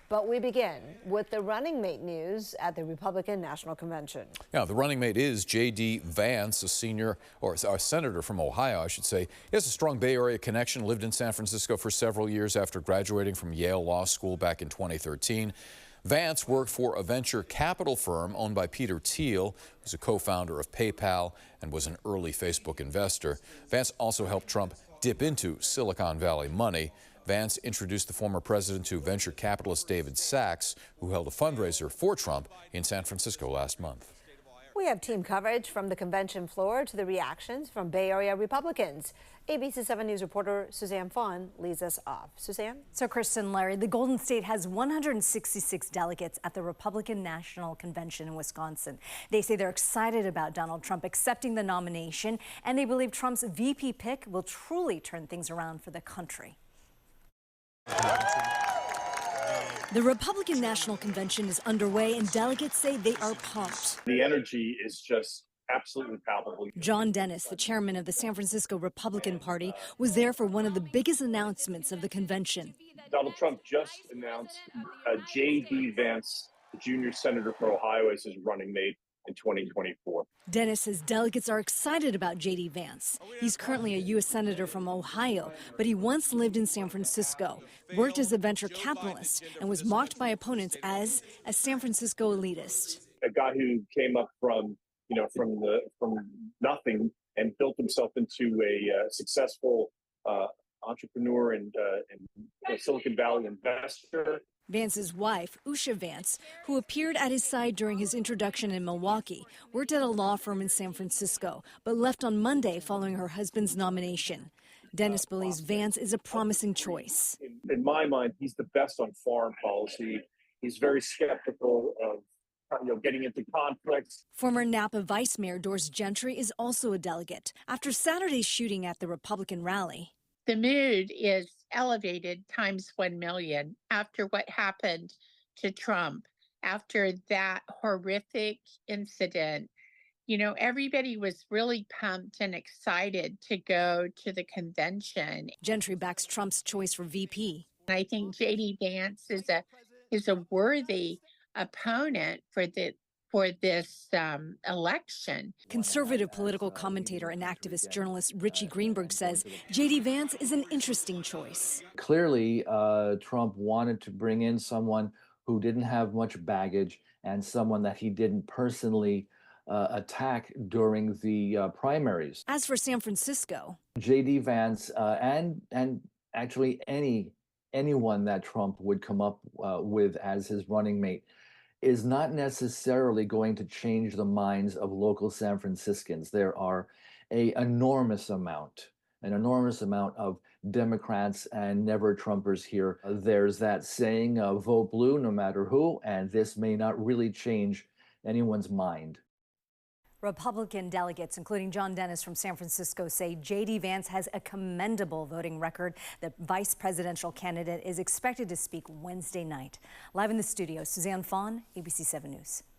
But we begin with the running mate news at the Republican National Convention. Yeah, the running mate is J.D. Vance, a senator from Ohio, I should say. He has a strong Bay Area connection, lived in San Francisco for several years after graduating from Yale Law School back in 2013. Vance worked for a venture capital firm owned by Peter Thiel, who's a co-founder of PayPal and was an early Facebook investor. Vance also helped Trump dip into Silicon Valley money. Vance introduced the former president to venture capitalist David Sachs, who held a fundraiser for Trump in San Francisco last month. We have team coverage from the convention floor to the reactions from Bay Area Republicans. ABC 7 News reporter Suzanne Fawn leads us off. Suzanne? So, Kristen, Larry, the Golden State has 166 delegates at the Republican National Convention in Wisconsin. They say they're excited about Donald Trump accepting the nomination, and they believe Trump's VP pick will truly turn things around for the country. The Republican National Convention is underway, and delegates say they are pumped. The energy is just absolutely palpable. John Dennis, the chairman of the San Francisco Republican Party, was there for one of the biggest announcements of the convention. Donald Trump just announced J.D. Vance, the junior senator for Ohio, as his running mate in 2024. Dennis says delegates are excited about J.D. Vance. He's currently a U.S. senator from Ohio, but he once lived in San Francisco, worked as a venture capitalist, and was mocked by opponents as a San Francisco elitist. A guy who came up from nothing and built himself into a successful entrepreneur and Silicon Valley investor. Vance's wife, Usha Vance, who appeared at his side during his introduction in Milwaukee, worked at a law firm in San Francisco, but left on Monday following her husband's nomination. Dennis believes Vance is a promising choice. In my mind, he's the best on foreign policy. He's very skeptical of getting into conflicts. Former Napa Vice Mayor Doris Gentry is also a delegate. After Saturday's shooting at the Republican rally, the mood is elevated times 1 million after what happened to Trump, after that horrific incident. You know, everybody was really pumped and excited to go to the convention. Gentry backs Trump's choice for VP. I think J.D. Vance is a worthy opponent for this election. Conservative political commentator and activist journalist Richie Greenberg says J.D. Vance is an interesting choice. Clearly, Trump wanted to bring in someone who didn't have much baggage and someone that he didn't personally attack during the primaries. As for San Francisco, J.D. Vance and actually anyone that Trump would come up with as his running mate is not necessarily going to change the minds of local San Franciscans. There are an enormous amount of Democrats and never Trumpers here. There's that saying, vote blue no matter who, and this may not really change anyone's mind. Republican delegates, including John Dennis from San Francisco, say J.D. Vance has a commendable voting record. The vice presidential candidate is expected to speak Wednesday night. Live in the studio, Suzanne Fawn, ABC 7 News.